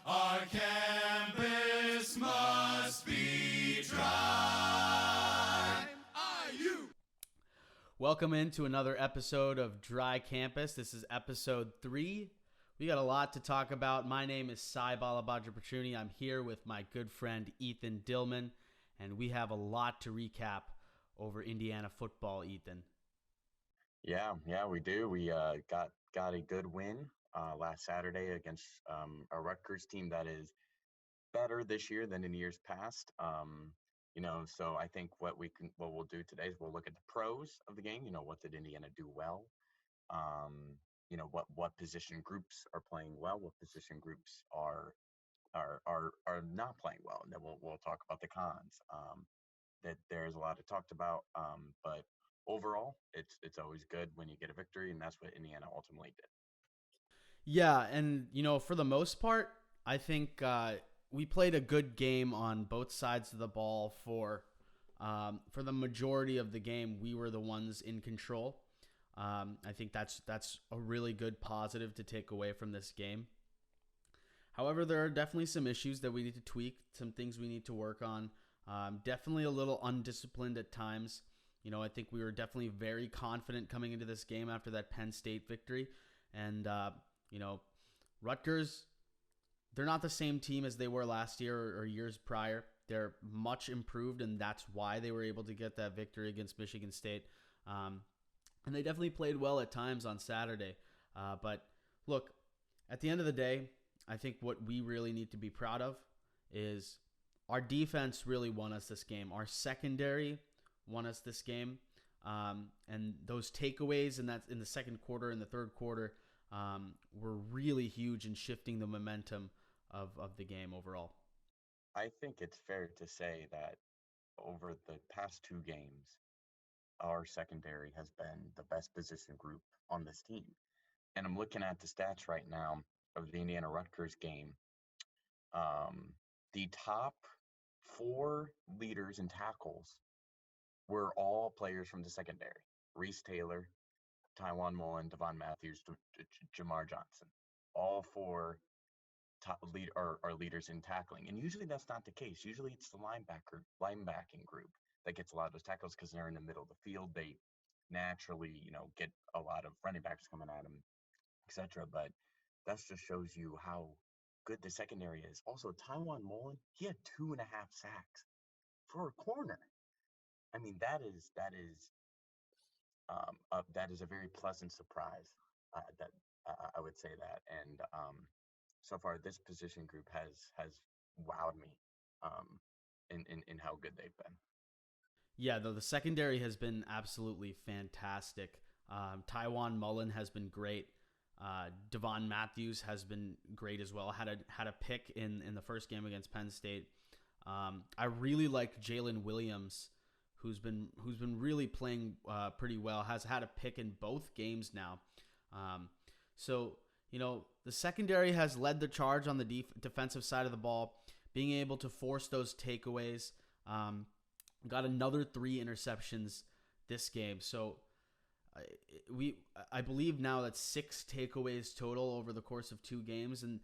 Our campus must be dry. IU. Welcome into another episode of Dry Campus. This is episode 3. We got a lot to talk about. My name is Sai Balabadra-Petruni. I'm here with my good friend Ethan Dillman, and we have a lot to recap over Indiana football, Ethan. Yeah, we do. We got a good win last Saturday against a Rutgers team that is better this year than in years past. So I think what we'll do today is we'll look at the pros of the game. What did Indiana do well? What position groups are playing well? What position groups are not playing well? And then we'll talk about the cons. That there's a lot to talk about, but overall, it's always good when you get a victory, and that's what Indiana ultimately did. Yeah, and for the most part, I think we played a good game on both sides of the ball. For the majority of the game, we were the ones in control. I think that's a really good positive to take away from this game. However, there are definitely some issues that we need to tweak, some things we need to work on. Definitely a little undisciplined at times. I think we were definitely very confident coming into this game after that Penn State victory. And, Rutgers, they're not the same team as they were last year or years prior. They're much improved, and that's why they were able to get that victory against Michigan State. And they definitely played well at times on Saturday. But look, at the end of the day, I think what we really need to be proud of is our defense really won us this game. Our secondary won us this game. And those takeaways in the second quarter and the third quarter were really huge in shifting the momentum of the game overall. I think it's fair to say that over the past 2 games, our secondary has been the best position group on this team. And I'm looking at the stats right now of the Indiana Rutgers game. The top 4 leaders in tackles were all players from the secondary. Reese Taylor, Taiwan Mullen, Devon Matthews, Jamar Johnson. All 4 top are leaders in tackling. And usually that's not the case. Usually it's the linebacking group that gets a lot of those tackles because they're in the middle of the field. They naturally, get a lot of running backs coming at them, etc. But that just shows you how good the secondary is. Also, Taiwan Mullen, he had 2.5 sacks for a corner. I mean, that is a very pleasant surprise. That I would say that, and so far this position group has wowed me in how good they've been. Yeah, though the secondary has been absolutely fantastic. Taiwan Mullen has been great. Devon Matthews has been great as well. Had a pick in the first game against Penn State. I really like Jalen Williams, who's been really playing pretty well. Has had a pick in both games now. So the secondary has led the charge on the defensive side of the ball, being able to force those takeaways. Got another 3 interceptions this game. So I believe now that's 6 takeaways total over the course of 2 games, and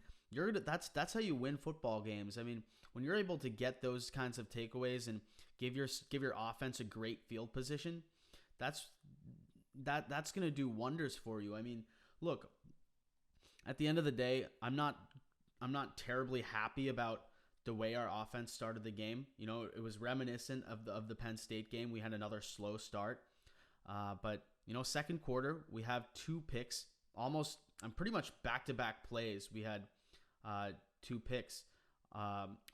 that's how you win football games. I mean, when you're able to get those kinds of takeaways and give your offense a great field position, that's going to do wonders for you. I mean, look, at the end of the day, I'm not terribly happy about the way our offense started the game. It was reminiscent of the Penn State game. We had another slow start, but second quarter we have 2 picks, almost pretty much back-to-back plays. We had 2 picks on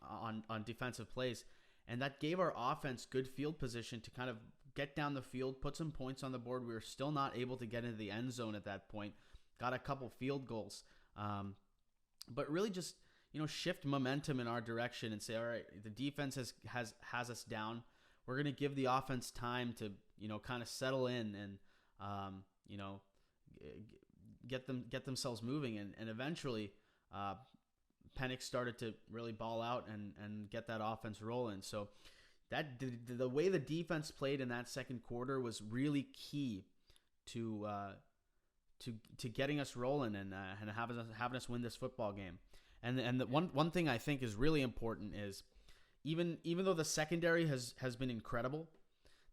defensive plays, and that gave our offense good field position to kind of get down the field, put some points on the board. We were still not able to get into the end zone at that point. Got a couple field goals, but really just shift momentum in our direction and say, all right, the defense has us down. We're going to give the offense time to kind of settle in and get themselves moving, and eventually Penix started to really ball out and get that offense rolling. So that the way the defense played in that second quarter was really key to getting us rolling and having us win this football game. And the one thing I think is really important is even though the secondary has been incredible,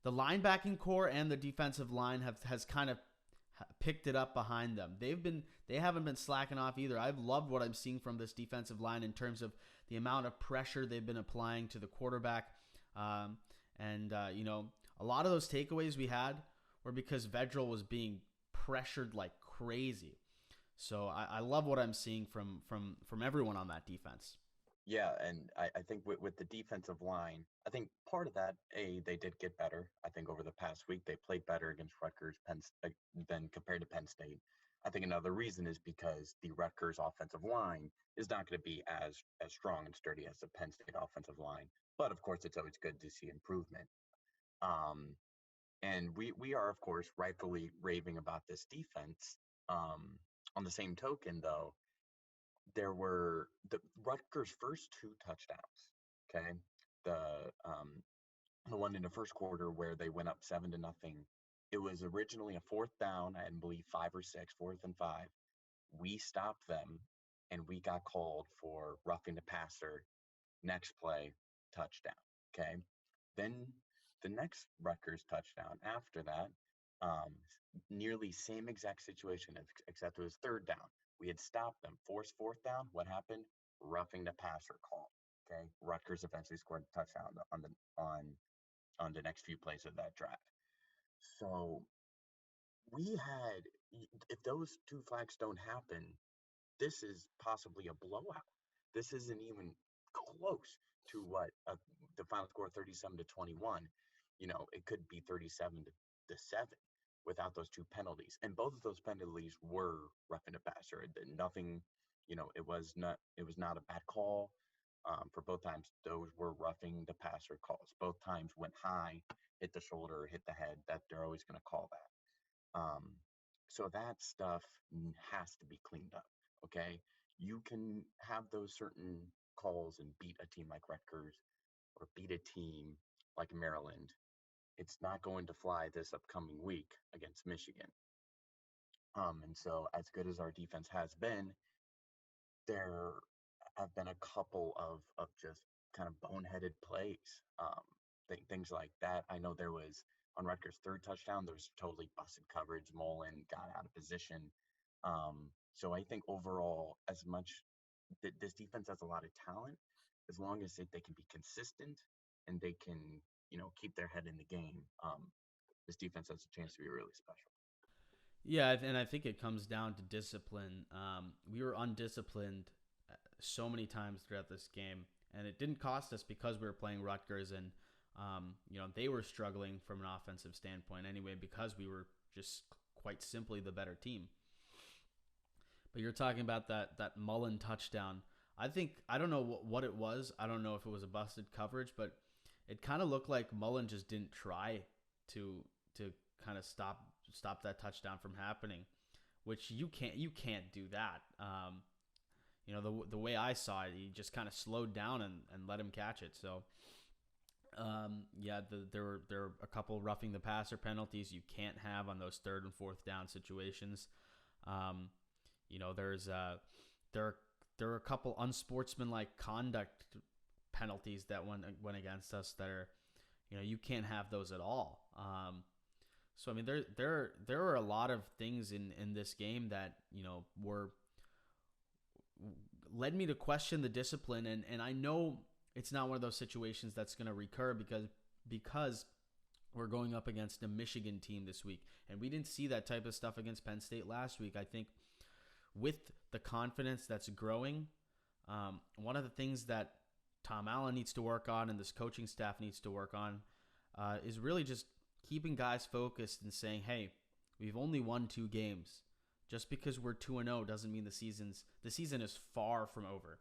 the linebacking core and the defensive line has kind of picked it up behind them. They haven't been slacking off either. I've loved what I'm seeing from this defensive line in terms of the amount of pressure they've been applying to the quarterback. A lot of those takeaways we had were because Vedral was being pressured like crazy. So I love what I'm seeing from everyone on that defense. Yeah, and I think with the defensive line, I think part of that, they did get better. I think over the past week they played better against Rutgers than compared to Penn State. I think another reason is because the Rutgers offensive line is not going to be as strong and sturdy as the Penn State offensive line. But of course, it's always good to see improvement. Um, and we are of course rightfully raving about this defense. On the same token, though, there were the Rutgers' first two touchdowns. Okay, the um, the one in the first quarter where they went up 7-0. It was originally a fourth down, I believe 5 or 6, fourth and 5. We stopped them, and we got called for roughing the passer. Next play, touchdown. Okay, then the next Rutgers touchdown after that, um, nearly same exact situation, except it was third down. We had stopped them, forced fourth down. What happened? Roughing the passer call. Okay, Rutgers eventually scored a touchdown on the next few plays of that drive. So we had, if those two flags don't happen, this is possibly a blowout. This isn't even close to what the final score 37-21. It could be 37-7 without those two penalties. And both of those penalties were roughing the passer. Nothing, it was not a bad call. For both times, those were roughing the passer calls. Both times went high, hit the shoulder, hit the head. That they're always going to call that. So that stuff has to be cleaned up. Okay, you can have those certain calls and beat a team like Rutgers or beat a team like Maryland. It's not going to fly this upcoming week against Michigan. And so, as good as our defense has been, there have been a couple of just kind of boneheaded plays, things like that. I know there was on Rutgers' third touchdown, there was totally busted coverage. Mullen got out of position. So I think overall, as much this defense has a lot of talent, as long as they can be consistent and they can, keep their head in the game, this defense has a chance to be really special. Yeah, and I think it comes down to discipline. We were undisciplined so many times throughout this game, and it didn't cost us because we were playing Rutgers, and they were struggling from an offensive standpoint anyway because we were just quite simply the better team. But you're talking about that Mullen touchdown. I don't know what it was. I don't know if it was a busted coverage, but it kind of looked like Mullen just didn't try to kind of stop that touchdown from happening, which you can't do that. The way I saw it, he just kind of slowed down and let him catch it. So there were a couple roughing the passer penalties you can't have on those third and fourth down situations. There are a couple unsportsmanlike conduct penalties that went against us that are, you can't have those at all. So I mean, there are a lot of things in this game that led me to question the discipline, and I know it's not one of those situations that's going to recur because we're going up against a Michigan team this week, and we didn't see that type of stuff against Penn State last week. I think with the confidence that's growing, one of the things that Tom Allen needs to work on and this coaching staff needs to work on is really just keeping guys focused and saying, hey, we've only won 2 games. Just because we're 2-0 doesn't mean the season is far from over.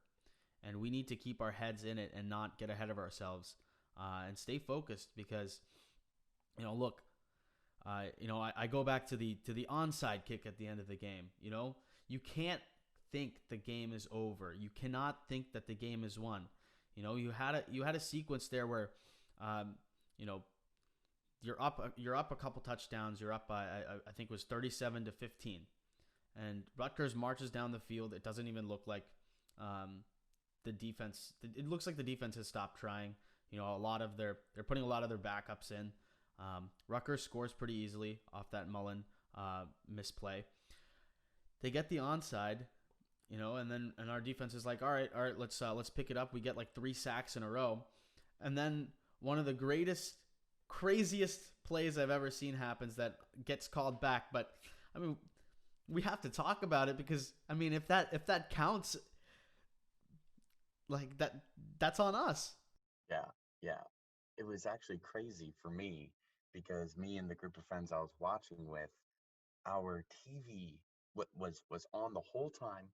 And we need to keep our heads in it and not get ahead of ourselves and stay focused because, look, I go back to the onside kick at the end of the game. You can't think the game is over. You cannot think that the game is won. You had a sequence there where, you're up a couple touchdowns. You're up by I think it was 37-15, and Rutgers marches down the field. It doesn't even look like Um, the defense, it looks like the defense has stopped trying. A lot of they're putting a lot of their backups in. Rutgers scores pretty easily off that Mullen misplay. They get the onside, and our defense is like, all right, let's pick it up. We get like 3 sacks in a row, and then one of the craziest plays I've ever seen happens that gets called back. But I mean, we have to talk about it because I mean, if that counts, like that's on us. Yeah, yeah. It was actually crazy for me because me and the group of friends I was watching with, our TV was on the whole time,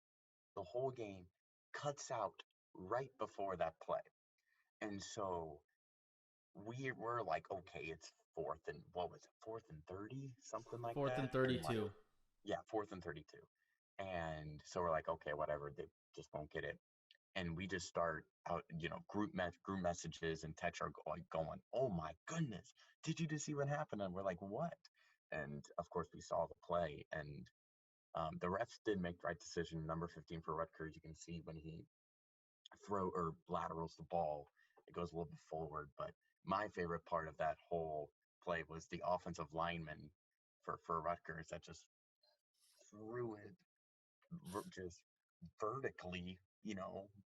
the whole game, cuts out right before that play. And so we were like, okay, it's fourth and what was it, fourth and 30, something like Fourth and that. And like, 32. yeah, fourth and 32. And so we're like, okay, whatever, they just won't get it. And we just start out, group messages and text are like going, oh my goodness, did you just see what happened? And we're like, what? And of course we saw the play, and the refs did make the right decision. Number 15 for Rutgers, you can see when he throw or laterals the ball, it goes a little bit forward. But my favorite part of that whole play was the offensive lineman for Rutgers that just threw it just vertically,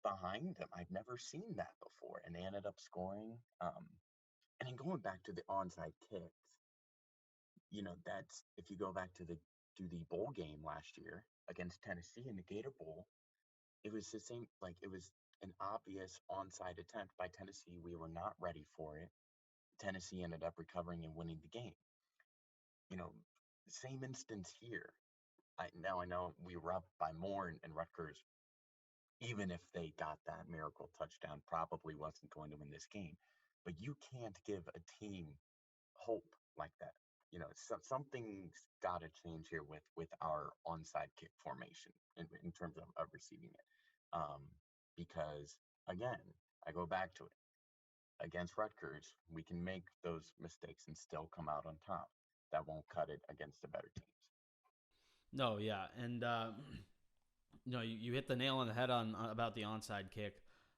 behind him. I'd never seen that before, and they ended up scoring. And then going back to the onside kicks, that's if you go back to the bowl game last year against Tennessee in the Gator Bowl, it was the same. Like it was an obvious onside attempt by Tennessee. We were not ready for it. Tennessee ended up recovering and winning the game. You know, same instance here. I know we were up by more, and Rutgers, even if they got that miracle touchdown, probably wasn't going to win this game. But you can't give a team hope like that. Something's got to change here with our onside kick formation in terms of receiving it. Because again, I go back to it. Against Rutgers, we can make those mistakes and still come out on top. That won't cut it against the better teams. No, yeah, and no, you hit the nail on the head on about the onside kick.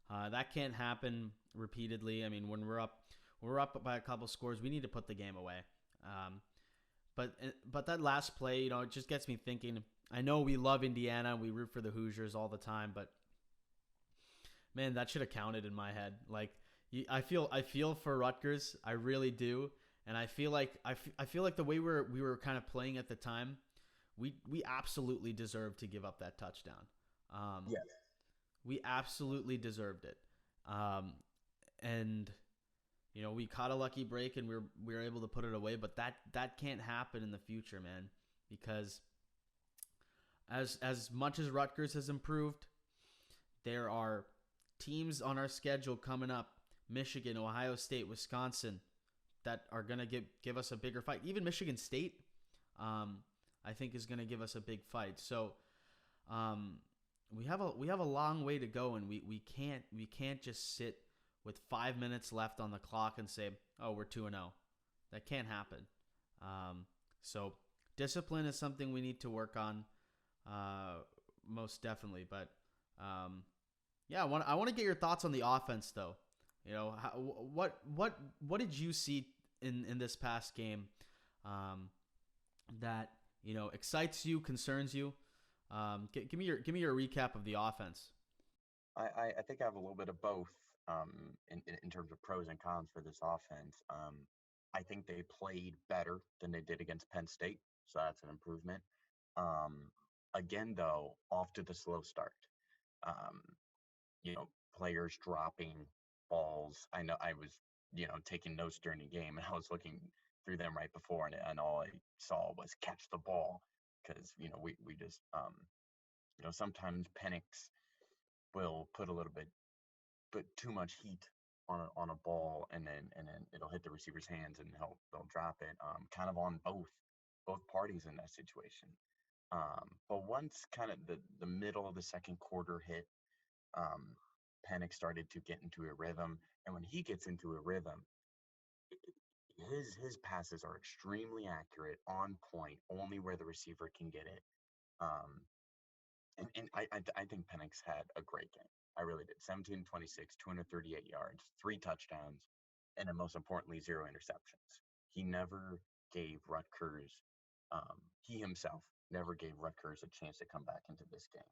That can't happen repeatedly. I mean, we're up by a couple scores. We need to put the game away. Um, but that last play, it just gets me thinking. I know we love Indiana. We root for the Hoosiers all the time, but man, that should have counted in my head. Like, I feel for Rutgers. I really do, and I feel like the way we were kind of playing at the time, we absolutely deserved to give up that touchdown. Um, Yes. we absolutely deserved it. Um, and we caught a lucky break and we were able to put it away, but that can't happen in the future, man, because as much as Rutgers has improved, there are teams on our schedule coming up, Michigan, Ohio State, Wisconsin, that are going to give us a bigger fight. Even Michigan State, I think, is going to give us a big fight. So um, we have a long way to go, and we can't just sit with 5 minutes left on the clock and say, oh, we're 2-0. That can't happen. So discipline is something we need to work on, most definitely. But yeah, I want to get your thoughts on the offense, though. What did you see in this past game that excites you, concerns you? Give me your recap of the offense. I think I have a little bit of both in terms of pros and cons for this offense. I think they played better than they did against Penn State, so that's an improvement. Um, Again, though, off to the slow start. Um, Players dropping balls. I know I was, taking notes during the game, and I was looking through them right before, and all I saw was catch the ball because we just sometimes Penix will put a little bit put too much heat on a ball, and then it'll hit the receiver's hands and they'll drop it. Kind of on both parties in that situation. But once kind of the middle of the second quarter hit, um, Panic started to get into a rhythm, and when he gets into a rhythm, his passes are extremely accurate, on point, only where the receiver can get it. Um, And I think Penix had a great game. I really did. 17-26, 238 yards, 3 touchdowns, and then most importantly, 0 interceptions. He never gave Rutgers, he himself never gave Rutgers a chance to come back into this game.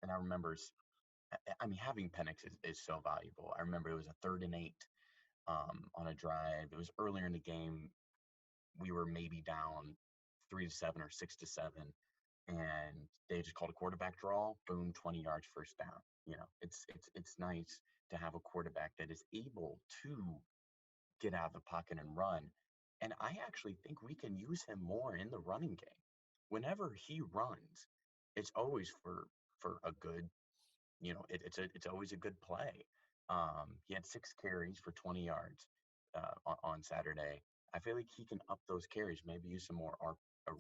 And I remember, I mean, having Penix is so valuable. I remember it was a 3rd and 8 on a drive. It was earlier in the game. We were maybe down 3-7 or 6-7, and they just called a quarterback draw. Boom, 20 yards, first down. It's nice to have a quarterback that is able to get out of the pocket and run. And I actually think we can use him more in the running game. Whenever he runs, it's always for a good, it's always a good play. He had 6 carries for 20 yards on Saturday. I feel like he can up those carries, maybe use some more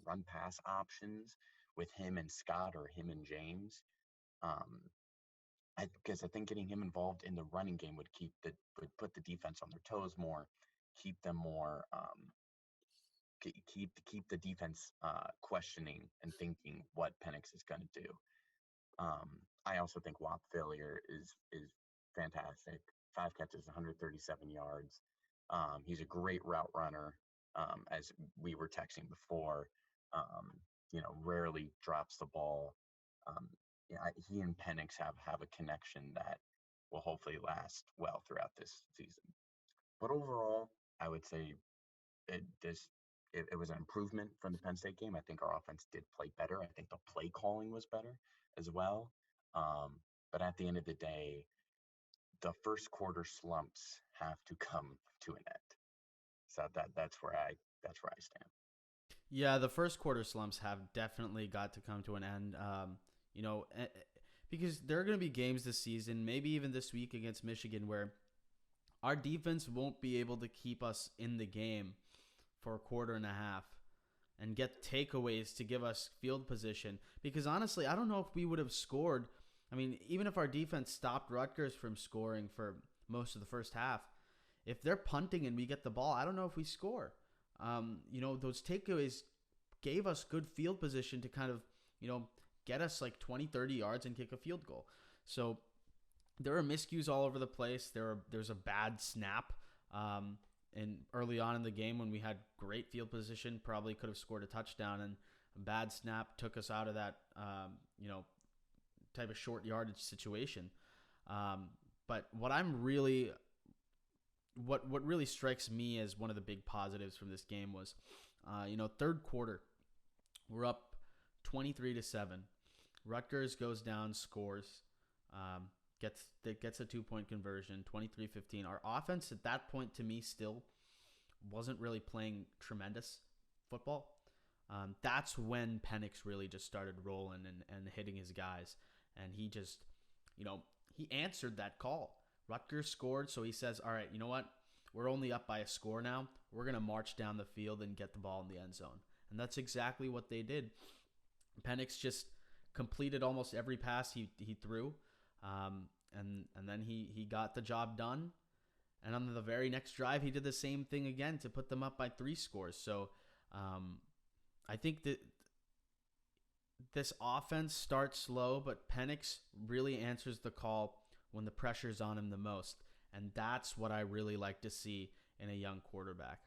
run pass options with him and Scott or him and James. Um, because I think getting him involved in the running game would put the defense on their toes more, keep them more keep the defense questioning and thinking what Penix is going to do. I also think Wap failure is fantastic. 5 catches, 137 yards. He's a great route runner, as we were texting before. Rarely drops the ball. Um, he and Penix have a connection that will hopefully last well throughout this season. But overall, I would say it this it was an improvement from the Penn State game. I think our offense did play better. I think the play calling was better as well. But at the end of the day, the first quarter slumps have to come to an end. So that's where I stand. Yeah, the first quarter slumps have definitely got to come to an end. Because there are going to be games this season, maybe even this week against Michigan, where our defense won't be able to keep us in the game for a quarter and a half and get takeaways to give us field position. Because honestly, I don't know if we would have scored. I mean, even if our defense stopped Rutgers from scoring for most of the first half, if they're punting and we get the ball, I don't know if we score. Those takeaways gave us good field position to kind of, get us like 20, 30 yards and kick a field goal. So there are miscues all over the place. There's a bad snap. And early on in the game when we had great field position, probably could have scored a touchdown, and a bad snap took us out of that, type of short yardage situation. But what really strikes me as one of the big positives from this game was, third quarter, we're up 23-7. Rutgers goes down, scores, gets a 2-point conversion, 23-15. Our offense at that point, to me, still wasn't really playing tremendous football. That's when Penix really just started rolling and hitting his guys. And he just, he answered that call. Rutgers scored, so he says, all right, you know what? We're only up by a score now. We're going to march down the field and get the ball in the end zone. And that's exactly what they did. Penix just completed almost every pass he threw. And then he got the job done. And on the very next drive, he did the same thing again to put them up by 3 scores. So I think that this offense starts slow, but Penix really answers the call when the pressure's on him the most. And that's what I really like to see in a young quarterback.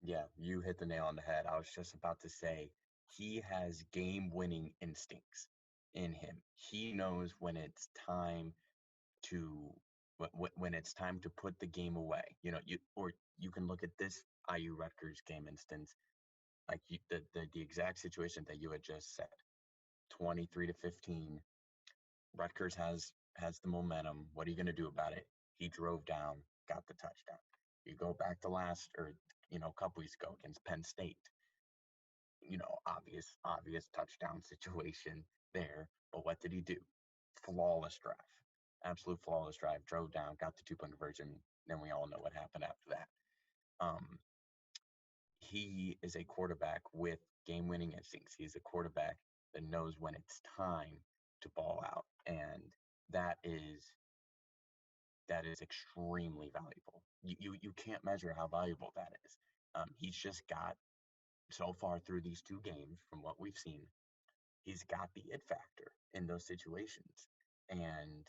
Yeah, you hit the nail on the head. I was just about to say he has game-winning instincts in him. He knows when it's time to when it's time to put the game away. You can look at this IU Rutgers game instance, like the exact situation that you had just said. 23-15. Rutgers has the momentum. What are you going to do about it? He drove down, got the touchdown. You go back to last or a couple weeks ago against Penn State. Obvious touchdown situation there. But what did he do? Flawless drive. Absolute flawless drive. Drove down, got the 2-point conversion. Then we all know what happened after that. He is a quarterback with game-winning instincts. He's a quarterback that knows when it's time to ball out, and that is extremely valuable. You can't measure how valuable that is. He's just got, so far through these 2 games, from what we've seen, he's got the it factor in those situations. And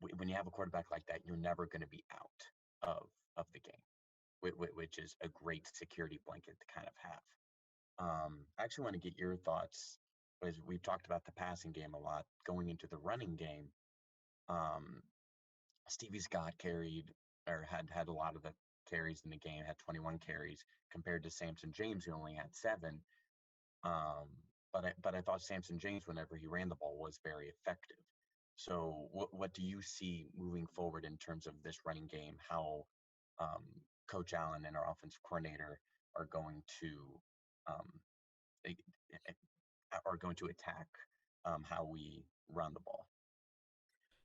when you have a quarterback like that, you're never going to be out of the game, which is a great security blanket to kind of have. I actually want to get your thoughts, as we've talked about the passing game a lot. Going into the running game, um, Stevie Scott carried or had a lot of the carries in the game, had 21 carries compared to Samson James, who only had 7. Um, but I thought Samson James, whenever he ran the ball, was very effective. So what do you see moving forward in terms of this running game? How um, Coach Allen and our offensive coordinator are going to um, they, are going to attack how we run the ball.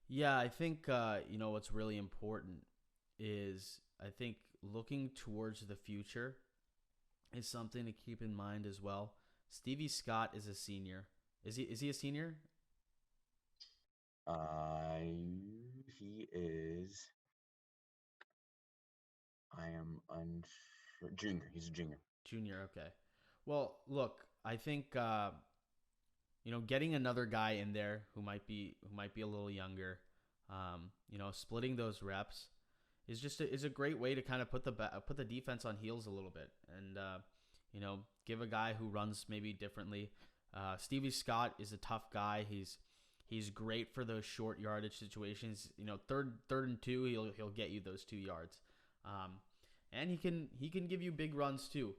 Yeah, I think what's really important is I think looking towards the future is something to keep in mind as well. Stevie Scott is a senior. Is he a senior? He is. I am unsure. Junior. He's a junior. Junior, okay. Well, look, I think getting another guy in there who might be a little younger, splitting those reps is a great way to kind of put the defense on heels a little bit, and give a guy who runs maybe differently. Stevie Scott is a tough guy. He's great for those short yardage situations. Third and 2, he'll get you those 2 yards, and he can give you big runs too.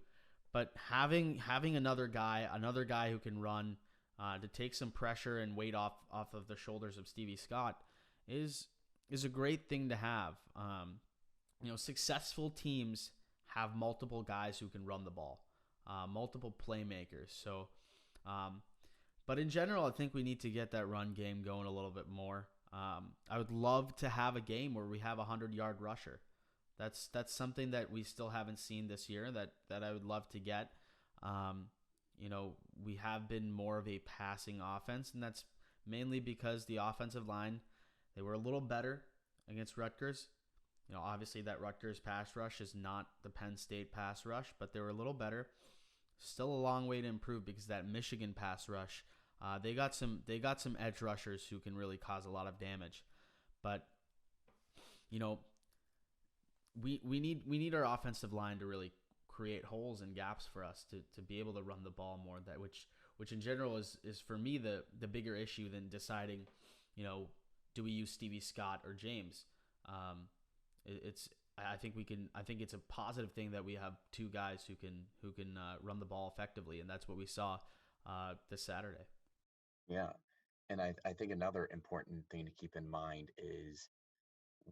But having another guy who can run to take some pressure and weight off of the shoulders of Stevie Scott is a great thing to have. Successful teams have multiple guys who can run the ball, multiple playmakers. So, but in general, I think we need to get that run game going a little bit more. I would love to have a game where we have a 100-yard rusher. That's something that we still haven't seen this year that I would love to get. We have been more of a passing offense, and that's mainly because the offensive line, they were a little better against Rutgers. Obviously that Rutgers pass rush is not the Penn State pass rush, but they were a little better. Still a long way to improve because that Michigan pass rush, they got some edge rushers who can really cause a lot of damage. But we need our offensive line to really create holes and gaps for us to be able to run the ball more. That which in general is for me the bigger issue than deciding, do we use Stevie Scott or James? I think it's a positive thing that we have 2 guys who can run the ball effectively, and that's what we saw this Saturday. Yeah. And I think another important thing to keep in mind is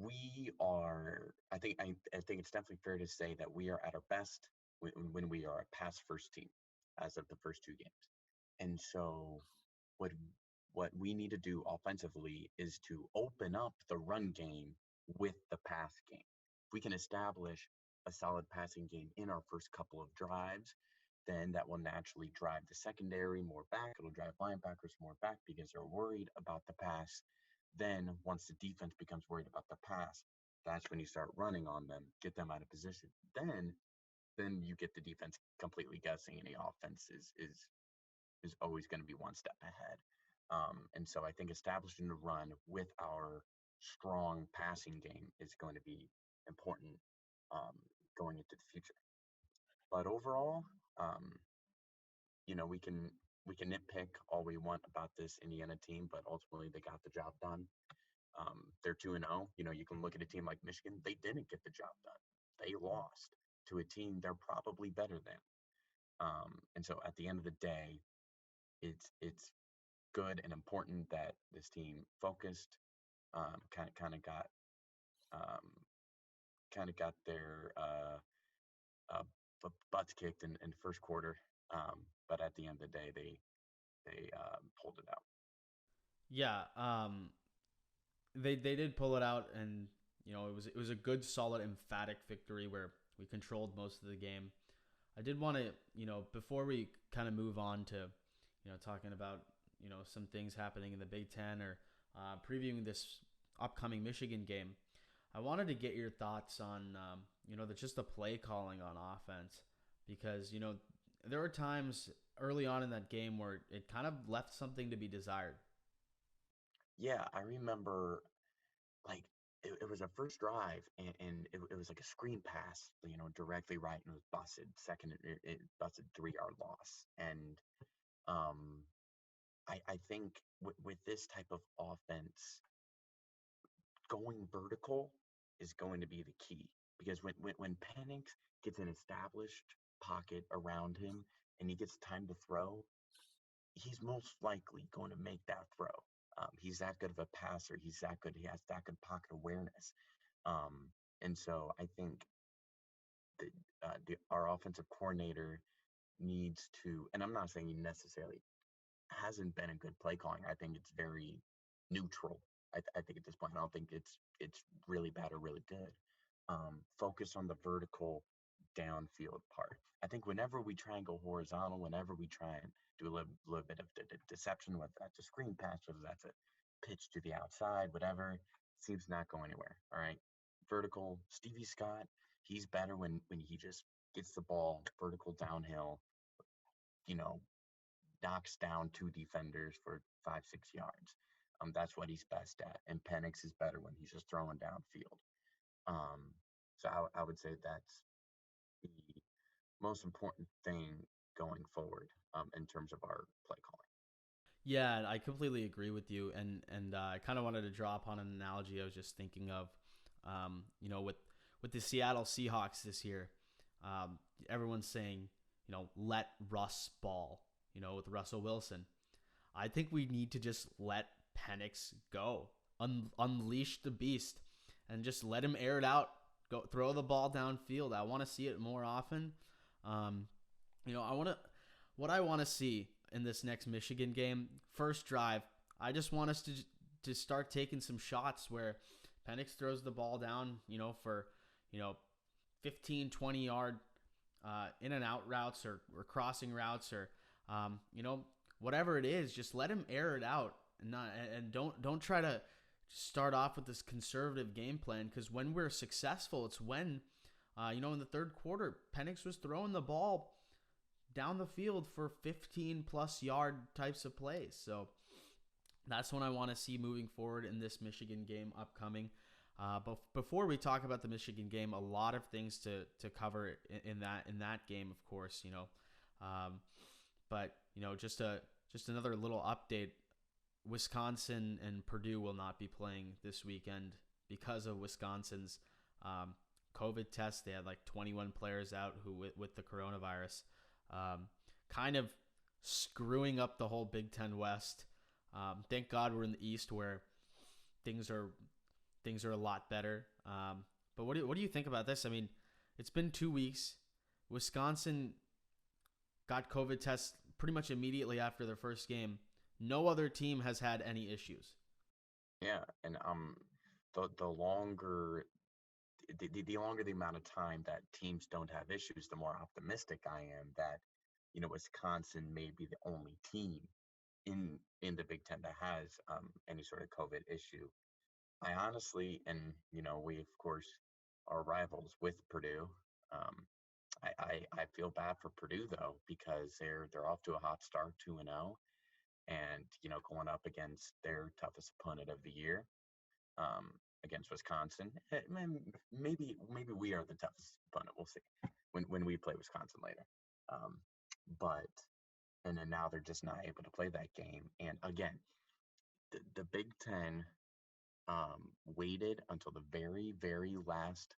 I think it's definitely fair to say that we are at our best when we are a pass first team as of the first 2 games. And so what what we need to do offensively is to open up the run game with the pass game. If we can establish a solid passing game in our first couple of drives, then that will naturally drive the secondary more back. It'll drive linebackers more back because they're worried about the pass. Then once the defense becomes worried about the pass, that's when you start running on them, get them out of position. Then you get the defense completely guessing, and the offense is always going to be one step ahead. And so I think establishing the run with our strong passing game is going to be important um, going into the future. But overall, um, we can nitpick all we want about this Indiana team, but ultimately they got the job done. They're 2-0. You can look at a team like Michigan; they didn't get the job done. They lost to a team they're probably better than. And so at the end of the day, it's good and important that this team focused, kind of got um, their uh, butts kicked in the first quarter, but at the end of the day, they pulled it out. Yeah, they did pull it out, and it was a good, solid, emphatic victory where we controlled most of the game. I did want to before we kind of move on to talking about some things happening in the Big Ten or previewing this upcoming Michigan game. I wanted to get your thoughts on just the play calling on offense, because there are times early on in that game where it kind of left something to be desired. Yeah, I remember like it was a first drive and it was like a screen pass, directly right and it was busted. Second, it busted 3 yard loss. And um, I think with this type of offense, going vertical is going to be the key because when Penix gets an established pocket around him and he gets time to throw, he's most likely going to make that throw. He's that good of a passer. He's that good. He has that good pocket awareness. Um, and so I think that our offensive coordinator needs to, and I'm not saying he necessarily hasn't been a good play calling. I think it's very neutral. I think at this point, I don't think it's really bad or really good. Focus on the vertical downfield part. I think whenever we try and go horizontal, whenever we try and do a little bit of deception, whether that's a screen pass, whether that's a pitch to the outside, whatever, seems to not go anywhere. All right, vertical. Stevie Scott, he's better when he just gets the ball vertical downhill. You know, knocks down 2 defenders for 5, 6 yards. That's what he's best at. And Penix is better when he's just throwing downfield. Um, so I would say that's the most important thing going forward in terms of our play calling. Yeah, I completely agree with you, and I kind of wanted to draw upon an analogy I was just thinking of. With the Seattle Seahawks this year, everyone's saying, let Russ ball. With Russell Wilson, I think we need to just let Penix go, unleash the beast, and just let him air it out. Go throw the ball downfield. I want to see it more often. Um, I want to what I want to see in this next Michigan game, first drive, I just want us to start taking some shots where Penix throws the ball down, for, you know, 15, 20 yard in and out routes or crossing routes or, whatever it is, just let him air it out and don't try to start off with this conservative game plan because when we're successful, it's when, in the third quarter, Penix was throwing the ball down the field for 15 plus yard types of plays. So that's what I want to see moving forward in this Michigan game upcoming. But before we talk about the Michigan game, a lot of things to cover in that game, of course. But just another little update. Wisconsin and Purdue will not be playing this weekend because of Wisconsin's COVID test. They had like 21 players out who with the coronavirus, kind of screwing up the whole Big Ten West. Thank God we're in the East where things are a lot better. But what do you think about this? I mean, it's been 2 weeks. Wisconsin got COVID tests pretty much immediately after their first game. No other team has had any issues. Yeah, and the longer the longer the amount of time that teams don't have issues, the more optimistic I am that Wisconsin may be the only team in the Big Ten that has any sort of COVID issue. I honestly, and we of course are rivals with Purdue. Um, I feel bad for Purdue though because they're off to a hot start, 2-0, and going up against their toughest opponent of the year, against Wisconsin. Maybe we are the toughest opponent. We'll see when we play Wisconsin later. Um, but and then now they're just not able to play that game. And again, the Big Ten waited until the very, very last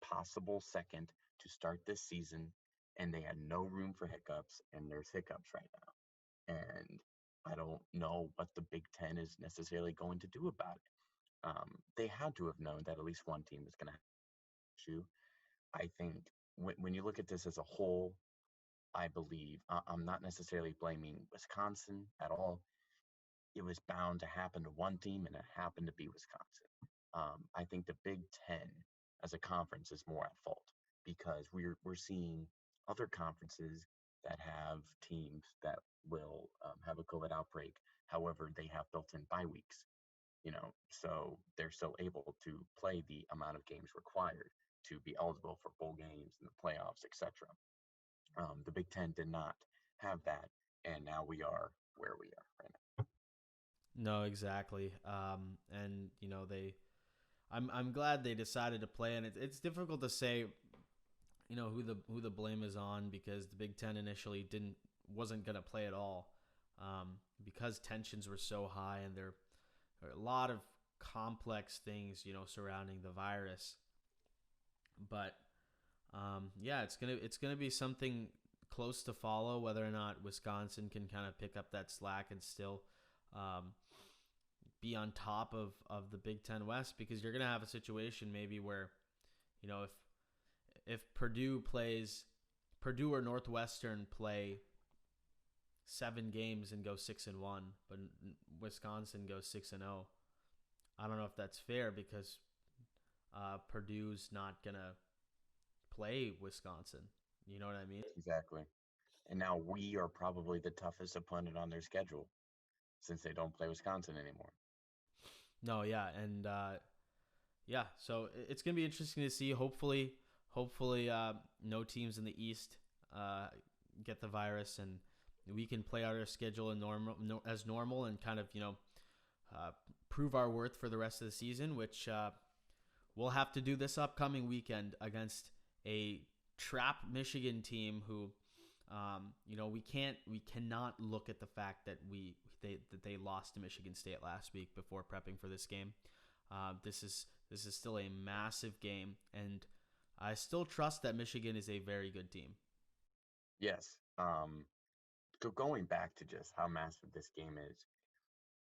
possible second to start this season, and they had no room for hiccups, and there's hiccups right now. And I don't know what the Big Ten is necessarily going to do about it. They had to have known that at least one team was going to have an issue. I think when you look at this as a whole, I believe I'm not necessarily blaming Wisconsin at all. It was bound to happen to one team, and it happened to be Wisconsin. I think the Big Ten as a conference is more at fault because we're seeing other conferences that have teams that will have a COVID outbreak. However, they have built-in bye weeks, so they're still able to play the amount of games required to be eligible for bowl games and the playoffs, etc. The Big Ten did not have that, and now we are where we are right now. No, exactly. And I'm glad they decided to play, and it's difficult to say, who the blame is on, because the Big Ten initially wasn't gonna play at all, because tensions were so high, and there are a lot of complex things surrounding the virus. But yeah, it's gonna be something close to follow, whether or not Wisconsin can kind of pick up that slack and still um, be on top of the Big Ten West, because you're gonna have a situation maybe where if Purdue or Northwestern play 7 games and go 6-1, but Wisconsin goes 6-0. I don't know if that's fair, because Purdue's not gonna play Wisconsin. You know what I mean? Exactly. And now we are probably the toughest opponent on their schedule since they don't play Wisconsin anymore. No, yeah, and yeah, so it's gonna be interesting to see. Hopefully, no teams in the East get the virus, and we can play out our schedule as normal, and kind of prove our worth for the rest of the season, which we'll have to do this upcoming weekend against a trap Michigan team who, we cannot look at the fact that they lost to Michigan State last week before prepping for this game. This is still a massive game, and I still trust that Michigan is a very good team. Yes. Going back to just how massive this game is,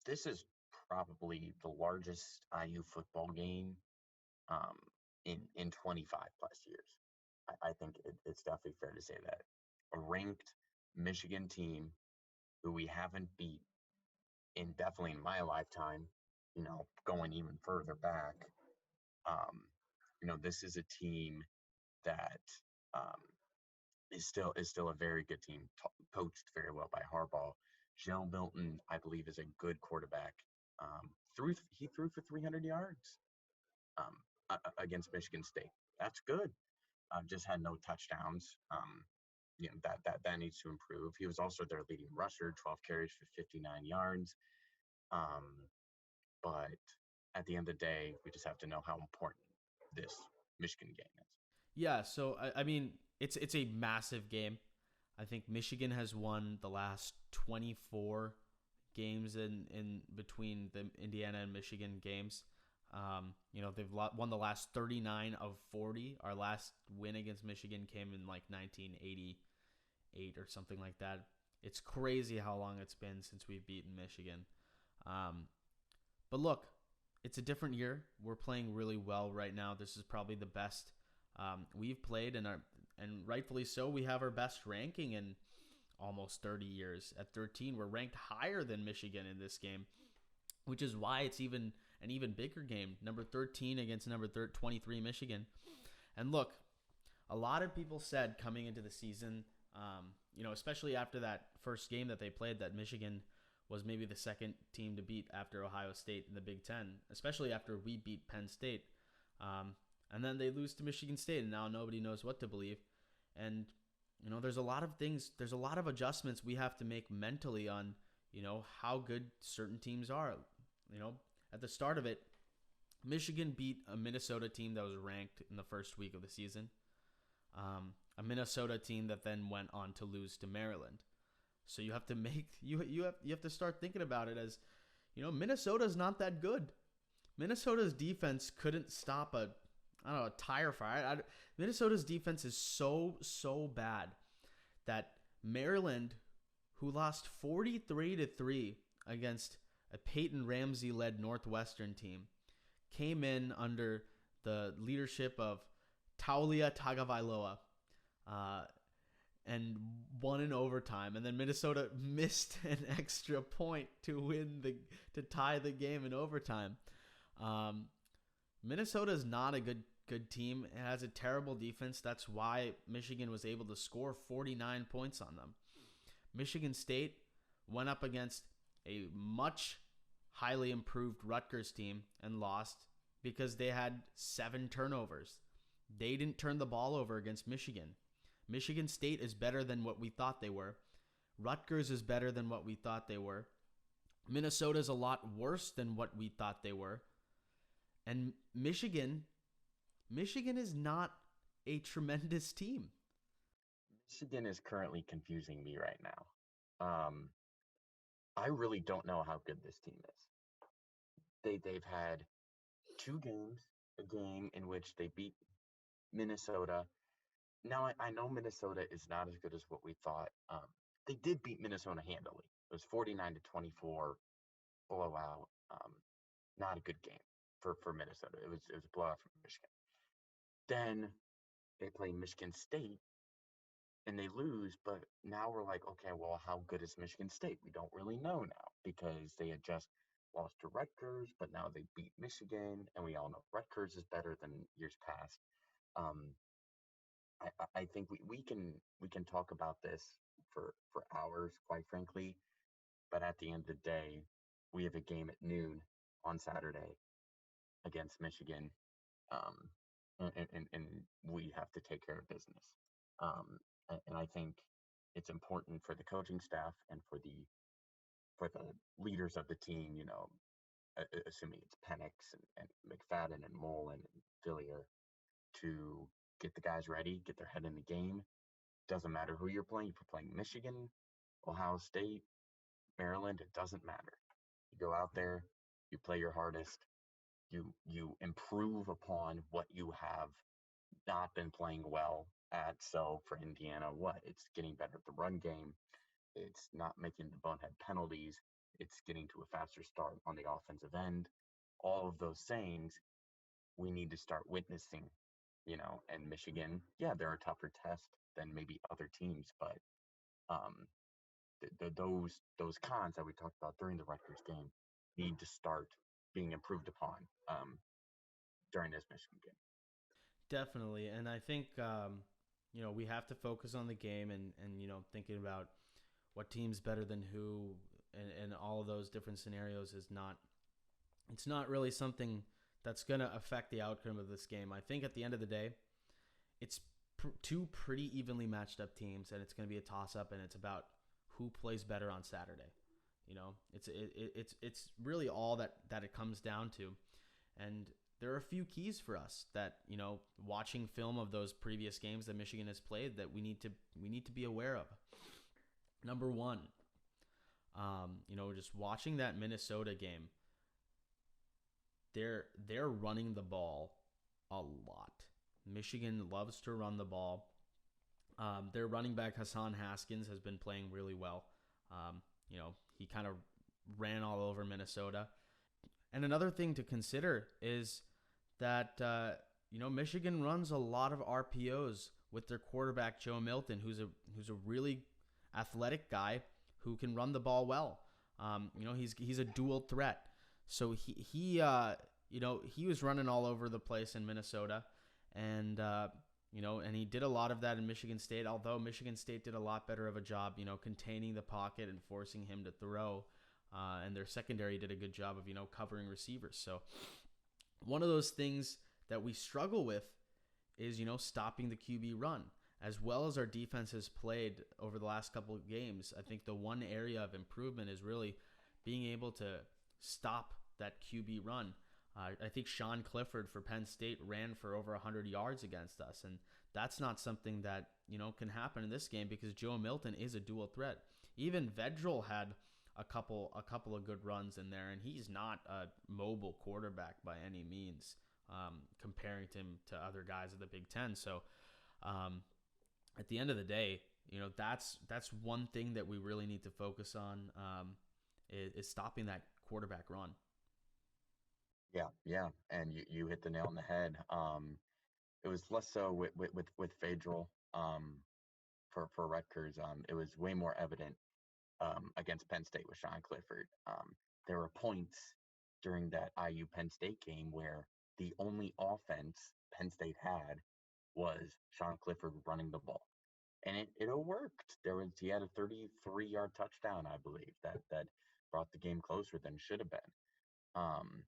this is probably the largest IU football game in 25 plus years. I think it's definitely fair to say that. A ranked Michigan team who we haven't beat definitely in my lifetime, going even further back. This is a team that is still a very good team, coached very well by Harbaugh. Joe Milton, I believe, is a good quarterback. He threw for 300 yards against Michigan State. That's good. Just had no touchdowns. That needs to improve. He was also their leading rusher, 12 carries for 59 yards. But at the end of the day, we just have to know how important this Michigan game is. Yeah, so I mean, it's a massive game. I think Michigan has won the last 24 games in between the Indiana and Michigan games. They've won the last 39 of 40. Our last win against Michigan came in like 1988 or something like that. It's crazy how long it's been since we've beaten Michigan. But look, it's a different year. We're playing really well right now. This is probably the best we've played, and rightfully so. We have our best ranking in almost 30 years. At 13, we're ranked higher than Michigan in this game, which is why it's an even bigger game. Number 13 against number 23 Michigan. And look, a lot of people said coming into the season, especially after that first game that they played, that Michigan was maybe the second team to beat after Ohio State in the Big Ten, especially after we beat Penn State. And then they lose to Michigan State, and now nobody knows what to believe. And, there's a lot of adjustments we have to make mentally on, how good certain teams are. At the start of it, Michigan beat a Minnesota team that was ranked in the first week of the season. A Minnesota team that then went on to lose to Maryland. So you have to you have to start thinking about it as, Minnesota's not that good. Minnesota's defense couldn't stop a tire fire. Minnesota's defense is so bad that Maryland, who lost 43-3 against a Peyton Ramsey-led Northwestern team, came in under the leadership of Taulia Tagovailoa and won in overtime. And then Minnesota missed an extra point to tie the game in overtime. Minnesota is not a good team. It has a terrible defense. That's why Michigan was able to score 49 points on them. Michigan State went up against a much highly improved Rutgers team and lost because they had 7 turnovers. They didn't turn the ball over against Michigan. Michigan State is better than what we thought they were. Rutgers is better than what we thought they were. Minnesota's a lot worse than what we thought they were. And Michigan is not a tremendous team. Michigan is currently confusing me right now. I really don't know how good this team is. They've had two games, a game in which they beat Minnesota. Now I know Minnesota is not as good as what we thought. They did beat Minnesota handily. It was 49-24 blowout. Not a good game for Minnesota. It was a blowout from Michigan. Then they play Michigan State and they lose, but now we're like, okay, well, how good is Michigan State? We don't really know now because they had just lost to Rutgers, but now they beat Michigan, and we all know Rutgers is better than years past. Um, I think we can talk about this for hours, quite frankly, but at the end of the day, we have a game at noon on Saturday against Michigan, um, and we have to take care of business. And I think it's important for the coaching staff and for the leaders of the team, assuming it's Penix and McFadden and Mullen and Villier, to get the guys ready, get their head in the game. Doesn't matter who you're playing. If you're playing Michigan, Ohio State, Maryland, it doesn't matter. You go out there, you play your hardest, you improve upon what you have not been playing well at. So for Indiana, what? It's getting better at the run game. It's not making the bonehead penalties. It's getting to a faster start on the offensive end. All of those things we need to start witnessing, and Michigan, yeah, they're a tougher test than maybe other teams, but um, those cons that we talked about during the Rutgers game need to start being improved upon during this Michigan game. Definitely. And I think, we have to focus on the game and thinking about what team's better than who and all of those different scenarios is not, it's not really something that's going to affect the outcome of this game. I think at the end of the day, it's two pretty evenly matched up teams, and it's going to be a toss up, and it's about who plays better on Saturday. It's really all that it comes down to, and there are a few keys for us that watching film of those previous games that Michigan has played that we need to be aware of. Number one, just watching that Minnesota game, they're running the ball a lot. Michigan loves to run the ball. Their running back Hassan Haskins has been playing really well. He kind of ran all over Minnesota. And another thing to consider is that Michigan runs a lot of RPOs with their quarterback Joe Milton, who's a really athletic guy who can run the ball well. He's a dual threat. So he was running all over the place in Minnesota, and and he did a lot of that in Michigan State. Although Michigan State did a lot better of a job, containing the pocket and forcing him to throw, and their secondary did a good job of covering receivers. So one of those things that we struggle with is stopping the QB run. As well as our defense has played over the last couple of games, I think the one area of improvement is really being able to stop that QB run. I think Sean Clifford for Penn State ran for over 100 yards against us, and that's not something that can happen in this game because Joe Milton is a dual threat. Even Vedral had a couple of good runs in there, and he's not a mobile quarterback by any means, comparing him to other guys of the Big Ten. So at the end of the day, that's one thing that we really need to focus on, is stopping that quarterback run. Yeah, and you hit the nail on the head. It was less so with Fadril, for Rutgers. It was way more evident against Penn State with Sean Clifford. There were points during that IU Penn State game where the only offense Penn State had was Sean Clifford running the ball, and it worked. He had a 33-yard touchdown, I believe, that brought the game closer than should have been. Um,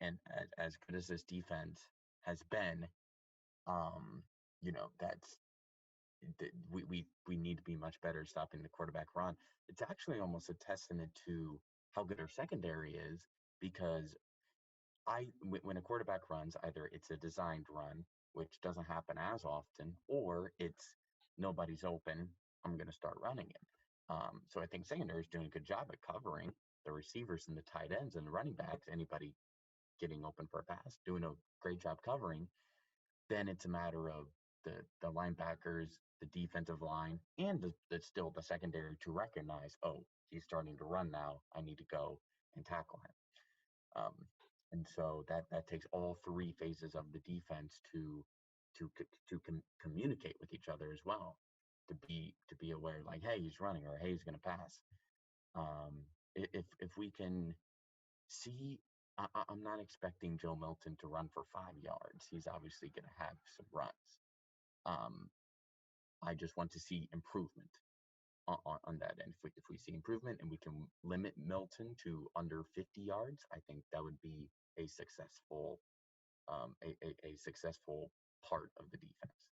and as good as this defense has been, that's we need to be much better at stopping the quarterback run. It's actually almost a testament to how good our secondary is because when a quarterback runs, either it's a designed run, which doesn't happen as often, or it's nobody's open. I'm going to start running it. So I think secondary is doing a good job at covering the receivers and the tight ends and the running backs. Anybody getting open for a pass, doing a great job covering. Then it's a matter of the linebackers, the defensive line, and still the secondary to recognize, oh, he's starting to run now. I need to go and tackle him. And so that takes all three phases of the defense to communicate with each other as well, to be aware, like, hey, he's running, or hey, he's going to pass. If we can see, I'm not expecting Joe Milton to run for 5 yards. He's obviously going to have some runs. Um, I just want to see improvement on that end. If we see improvement and we can limit Milton to under 50 yards, I think that would be a successful a successful part of the defense.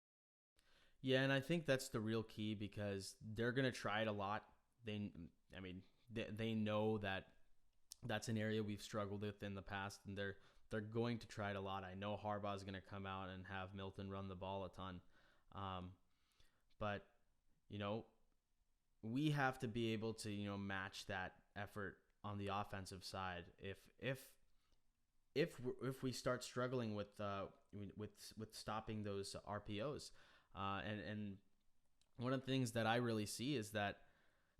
Yeah, and I think that's the real key because they're going to try it a lot. I mean, they know that that's an area we've struggled with in the past, and they're going to try it a lot. I know Harbaugh is going to come out and have Milton run the ball a ton, but you know, we have to be able to match that effort on the offensive side. If we start struggling with stopping those RPOs, and one of the things that I really see is that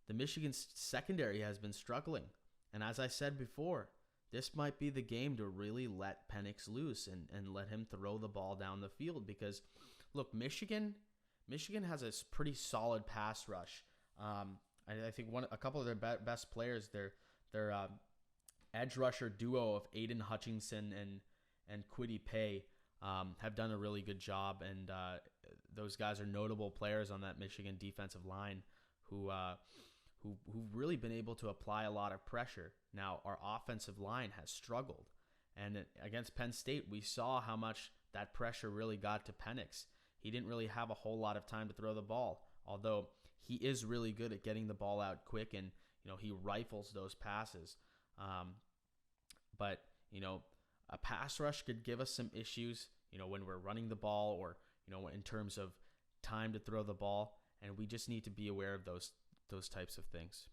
the Michigan secondary has been struggling. And as I said before, this might be the game to really let Penix loose and let him throw the ball down the field because, look, Michigan has a pretty solid pass rush. I think a couple of their best players, their edge rusher duo of Aiden Hutchinson and Kwity Paye have done a really good job, and those guys are notable players on that Michigan defensive line who've really been able to apply a lot of pressure. Now, our offensive line has struggled, and against Penn State, we saw how much that pressure really got to Penix. He didn't really have a whole lot of time to throw the ball, although he is really good at getting the ball out quick, and he rifles those passes. But a pass rush could give us some issues, when we're running the ball or in terms of time to throw the ball, and we just need to be aware of those types of things.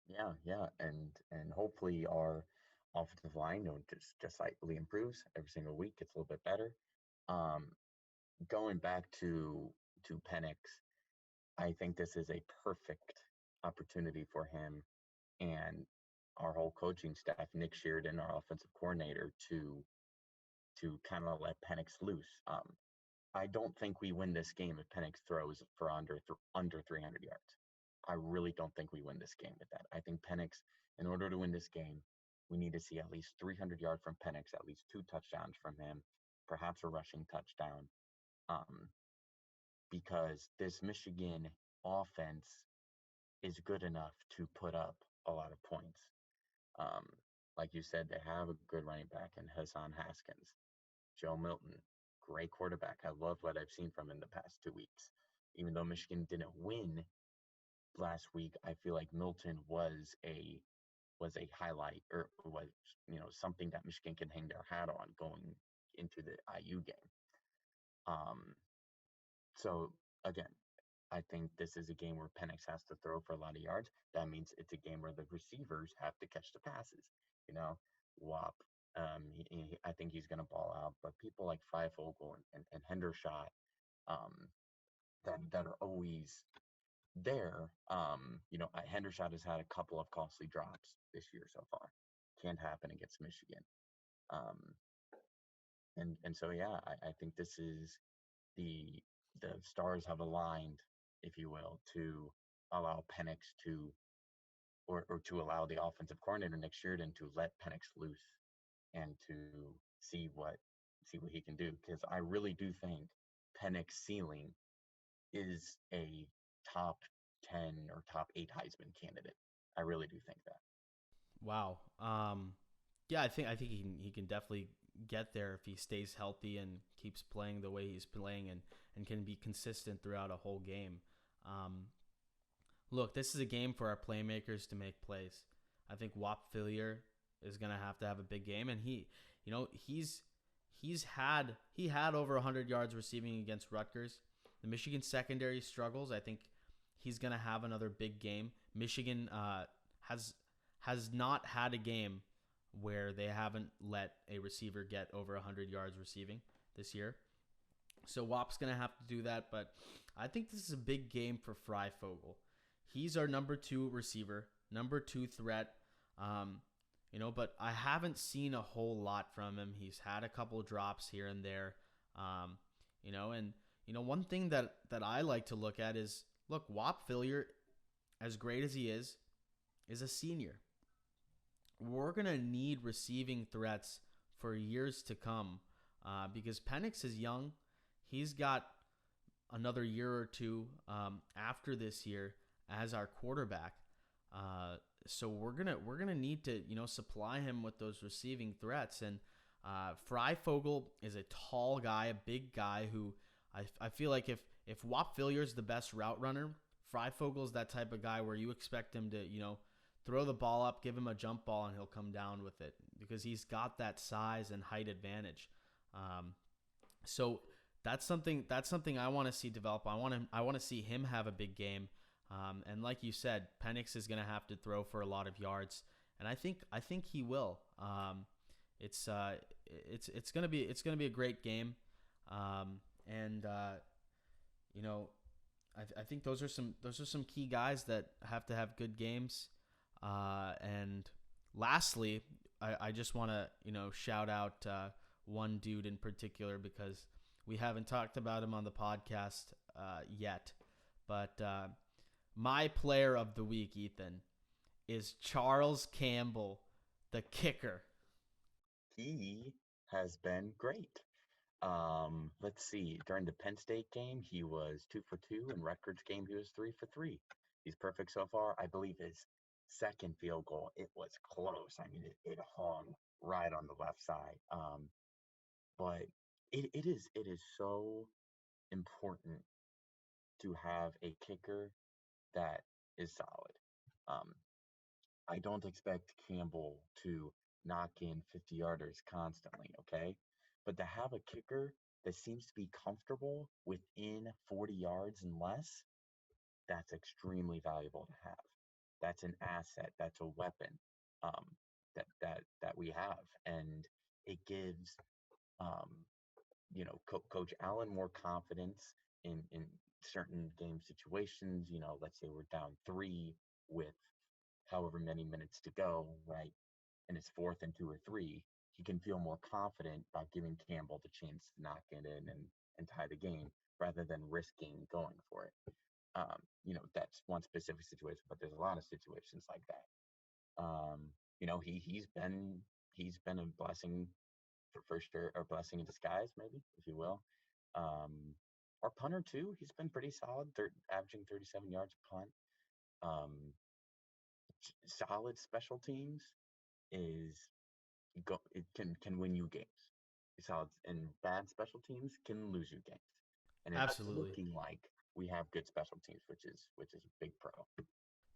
Yeah, and hopefully our offensive line just slightly improves every single week, gets a little bit better. Um, Going back to Penix, I think this is a perfect opportunity for him and our whole coaching staff, Nick Sheridan, our offensive coordinator, to kind of let Penix loose. I don't think we win this game if Penix throws for under 300 yards. I really don't think we win this game with that. I think Penix, in order to win this game, we need to see at least 300 yards from Penix, at least 2 touchdowns from him, perhaps a rushing touchdown, um, because this Michigan offense is good enough to put up a lot of points. Um, like you said, they have a good running back in Hassan Haskins. Joe Milton, great quarterback. I love what I've seen from him in the past 2 weeks. Even though Michigan didn't win last week, I feel like Milton was a highlight, or was something that Michigan can hang their hat on going into the IU game. So again, I think this is a game where Penix has to throw for a lot of yards. That means it's a game where the receivers have to catch the passes. Wap. I think he's going to ball out, but people like Freifogel and Hendershot, that are always there. Hendershot has had a couple of costly drops this year so far. Can't happen against Michigan. Um, and so yeah, I think this is the stars have aligned, if you will, to allow Penix to or to allow the offensive coordinator Nick Sheridan to let Penix loose and to see what he can do. Because I really do think Penix ceiling is a top 10 or top 8 Heisman candidate. I really do think that. Wow. Yeah, I think he can definitely get there if he stays healthy and keeps playing the way he's playing and can be consistent throughout a whole game. Look, this is a game for our playmakers to make plays. I think Wap Fillier is gonna have to have a big game, and he had over 100 yards receiving against Rutgers. The Michigan secondary struggles. I think he's gonna have another big game. Michigan has not had a game where they haven't let a receiver get over 100 yards receiving this year. So Wap's going to have to do that, but I think this is a big game for Freifogel. He's our number 2 receiver, number 2 threat. But I haven't seen a whole lot from him. He's had a couple drops here and there. One thing that I like to look at is, look, Wap Fillier, as great as he is a senior. We're going to need receiving threats for years to come because Penix is young. He's got another year or two after this year as our quarterback. So we're gonna need to supply him with those receiving threats. And Freifogel is a tall guy, a big guy who I feel like if Wap Fillier is the best route runner, Freifogel is that type of guy where you expect him to throw the ball up, give him a jump ball, and he'll come down with it because he's got that size and height advantage. So that's something I want to see develop. I want to see him have a big game. And like you said, Penix is going to have to throw for a lot of yards, and I think he will. It's going to be a great game. I think those are some key guys that have to have good games. And lastly, I just want to shout out one dude in particular because we haven't talked about him on the podcast yet, but my player of the week, Ethan, is Charles Campbell, the kicker. He has been great. Let's see. During the Penn State game, he was 2 for 2. In Rutgers game, he was 3 for 3. He's perfect so far. I believe his second field goal, it was close. I mean, it hung right on the left side. But it is so important to have a kicker that is solid. I don't expect Campbell to knock in 50-yarders constantly, okay? But to have a kicker that seems to be comfortable within 40 yards and less, that's extremely valuable to have. That's an asset. That's a weapon that we have, and it gives Coach Allen more confidence in certain game situations. Let's say we're down 3 with however many minutes to go, right? And it's 4th and 2 or 3. He can feel more confident about giving Campbell the chance to knock it in and tie the game rather than risking going for it. That's one specific situation, but there's a lot of situations like that. He's been a blessing for sure, or blessing in disguise, maybe, if you will. Our punter too, he's been pretty solid, averaging 37 yards a punt. Solid special teams it can win you games. Solid and bad special teams can lose you games. And it's Absolutely. looking like we have good special teams, which is a big pro.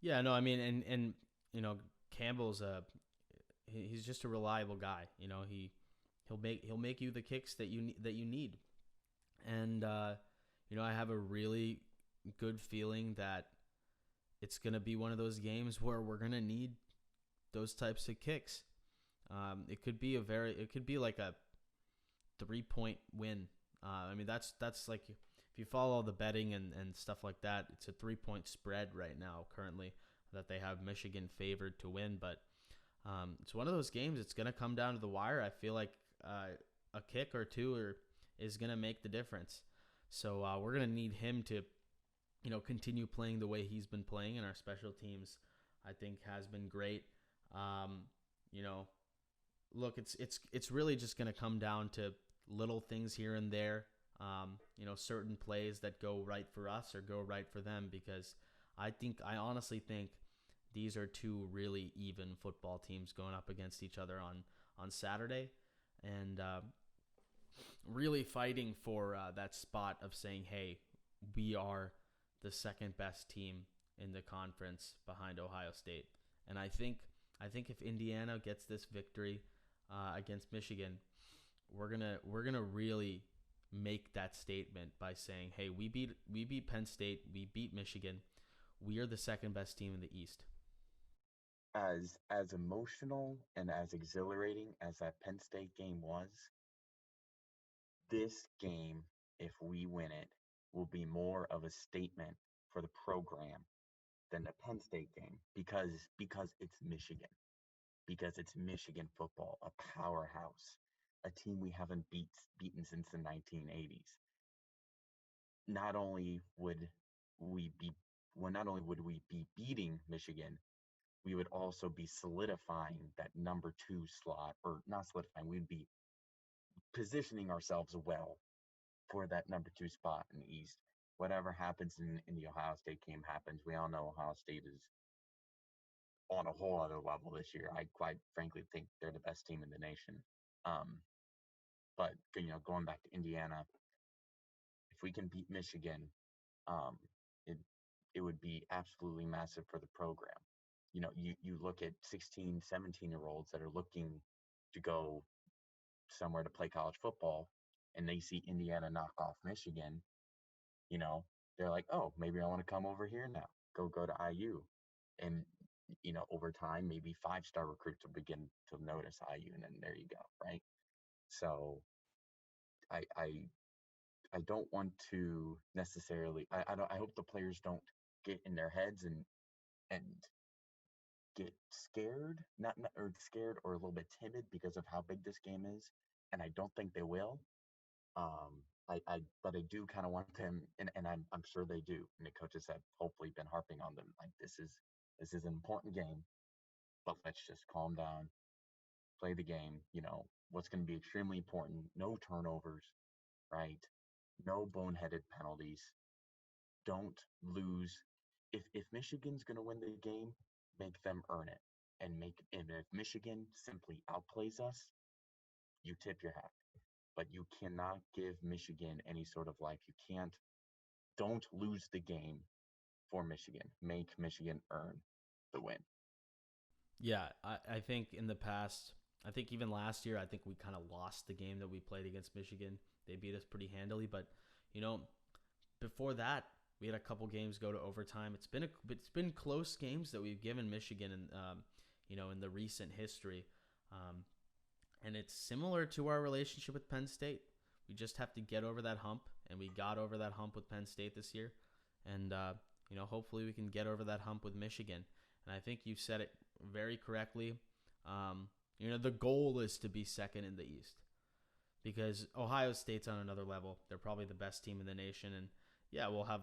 Yeah, no, I mean, and Campbell's he's just a reliable guy. He'll make you the kicks that you need, and I have a really good feeling that it's gonna be one of those games where we're gonna need those types of kicks. It could be like a 3-point win. I mean, that's like if you follow the betting and stuff like that, it's a 3-point spread right now currently that they have Michigan favored to win. But it's one of those games. It's going to come down to the wire. I feel like a kick or two is going to make the difference. So we're going to need him to, continue playing the way he's been playing, and our special teams, I think, has been great. Look, it's really just going to come down to little things here and there. Certain plays that go right for us or go right for them, because I honestly think these are two really even football teams going up against each other on Saturday. and really fighting for that spot of saying, hey, we are the second best team in the conference behind Ohio State. And I think if Indiana gets this victory against Michigan, we're gonna really make that statement by saying, hey, we beat Penn State, we beat Michigan, we are the second best team in the East. As emotional and as exhilarating as that Penn State game was, this game, if we win it, will be more of a statement for the program than the Penn State game because it's Michigan. Because it's Michigan football, a powerhouse, a team we haven't beaten since the 1980s. Not only would we be not only would we be beating Michigan, we would also be solidifying that number 2 slot, or not solidifying, we'd be positioning ourselves well for that number 2 spot in the East. Whatever happens in the Ohio State game happens. We all know Ohio State is on a whole other level this year. I quite frankly think they're the best team in the nation. Um, but going back to Indiana, if we can beat Michigan, um, it it would be absolutely massive for the program. You look at 16, 17-year-olds that are looking to go somewhere to play college football, and they see Indiana knock off Michigan. you know, they're like, oh, maybe I want to come over here now. Go to IU. And over time, maybe 5-star recruits will begin to notice IU, and then there you go, right? So I I I don't want to necessarily. I don't. I hope the players don't get in their heads and get scared, not or scared or a little bit timid because of how big this game is, and I don't think they will. But I do kind of want them, and I'm sure they do. And the coaches have hopefully been harping on them like this is an important game, but let's just calm down, play the game. What's going to be extremely important: no turnovers, right? No boneheaded penalties. Don't lose. If Michigan's going to win the game, make them earn it, and if Michigan simply outplays us, you tip your hat. But you cannot give Michigan any sort of life. You can't. Don't lose the game for Michigan. Make Michigan earn the win. Yeah, I think in the past, I think even last year, I think we kind of lost the game that we played against Michigan. They beat us pretty handily, but you know, before that, we had a couple games go to overtime. It's been close games that we've given Michigan, in in the recent history, um, and it's similar to our relationship with Penn State. We just have to get over that hump, and we got over that hump with Penn State this year, and hopefully we can get over that hump with Michigan. And I think you said it very correctly. The goal is to be second in the East because Ohio State's on another level. They're probably the best team in the nation, and yeah, we'll have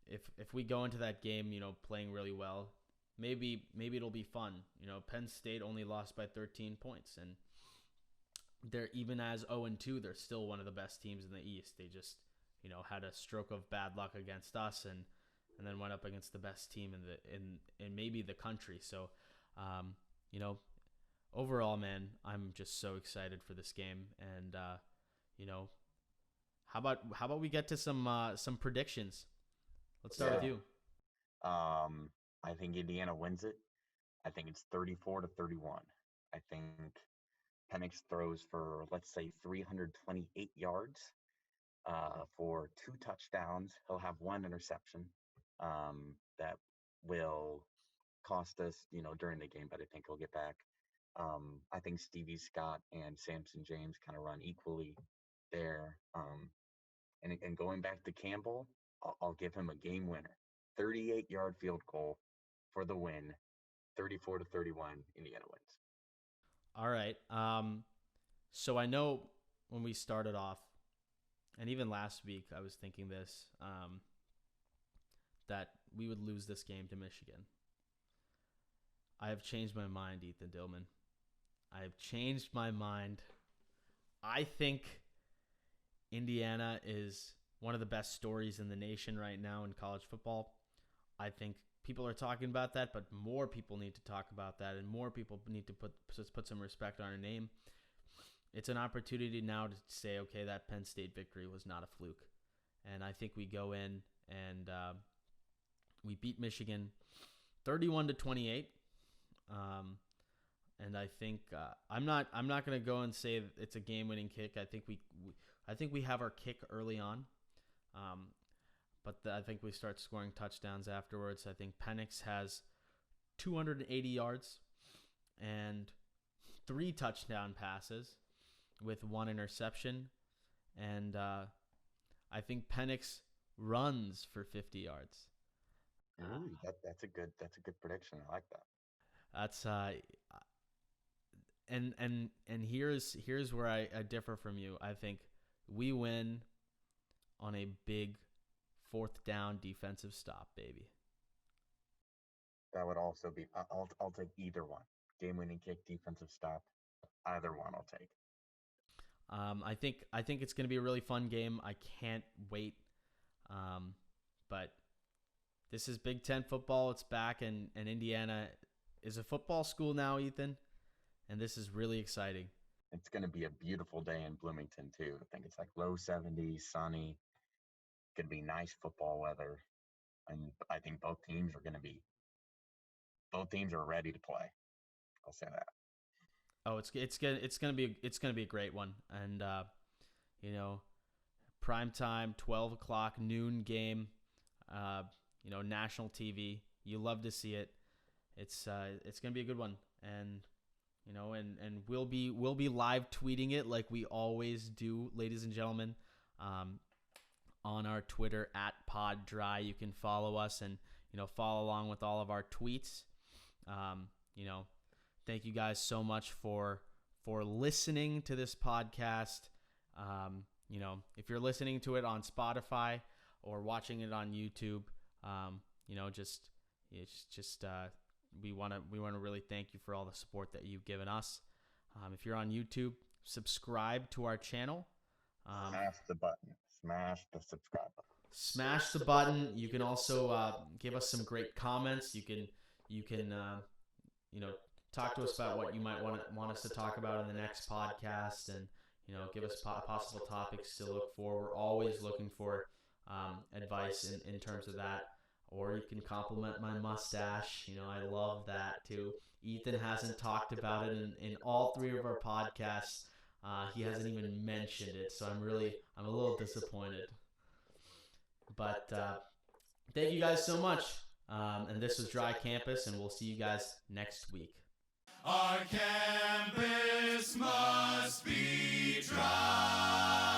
if we go into that game, playing really well, maybe it'll be fun. Penn State only lost by 13 points, and they're even as 0-2, they're still one of the best teams in the East. They just had a stroke of bad luck against us, and then went up against the best team in maybe the country. So, you know, overall, man, I'm just so excited for this game. And you know, how about we get to some predictions? Let's start with you. I think Indiana wins it. I think it's 34-31. I think Penix throws for, let's say, 328 yards for 2 touchdowns. He'll have 1 interception that will cost us, during the game, but I think he'll get back. I think Stevie Scott and Samson James kind of run equally there. And going back to Campbell, I'll give him a game winner. 38-yard field goal for the win. 34-31, Indiana wins. All right. So I know when we started off, and even last week, I was thinking this, that we would lose this game to Michigan. I have changed my mind, Ethan Dillman. I have changed my mind. I think Indiana is one of the best stories in the nation right now in college football. I think people are talking about that, but more people need to talk about that, and more people need to put some respect on our name. it's an opportunity now to say, okay, that Penn State victory was not a fluke. And I think we go in and we beat Michigan 31-28. And I think I'm not going to go and say it's a game-winning kick. I think we have our kick early on. But I think we start scoring touchdowns afterwards. I think Penix has 280 yards and 3 touchdown passes with 1 interception. And I think Penix runs for 50 yards. Ooh, that's a good prediction. I like that. That's and here's where I differ from you. I think we win on a big 4th down defensive stop, baby. That would also be. I'll take either one. Game-winning kick, defensive stop. Either one I'll take. I think it's going to be a really fun game. I can't wait. But this is Big Ten football. It's back, and Indiana is a football school now, Ethan. And this is really exciting. It's going to be a beautiful day in Bloomington, too. I think it's like low 70s, sunny. Going to be nice football weather. And I think both teams are ready to play. I'll say that. Oh, it's gonna be a great one, and prime time, 12 o'clock noon game, national TV. You love to see it. It's gonna be a good one, and and we'll be live tweeting it like we always do, ladies and gentlemen, on our Twitter @PodDry. You can follow us and follow along with all of our tweets. Thank you guys so much for listening to this podcast. If you're listening to it on Spotify or watching it on YouTube, we want to really thank you for all the support that you've given us. If you're on YouTube, subscribe to our channel. Smash the button. Smash the subscribe button. Smash the button. You can also give us some great comments. You can talk to us about what you might want us to talk about in the next podcast, and give us possible topics to look for. We're always looking for advice in terms of that. Or you can compliment my mustache. I love that too. Ethan hasn't talked about it in all 3 of our podcasts. He hasn't even mentioned it, so I'm a little disappointed. But thank you guys so much. And this was Dry Campus, and we'll see you guys next week. Our campus must be dry.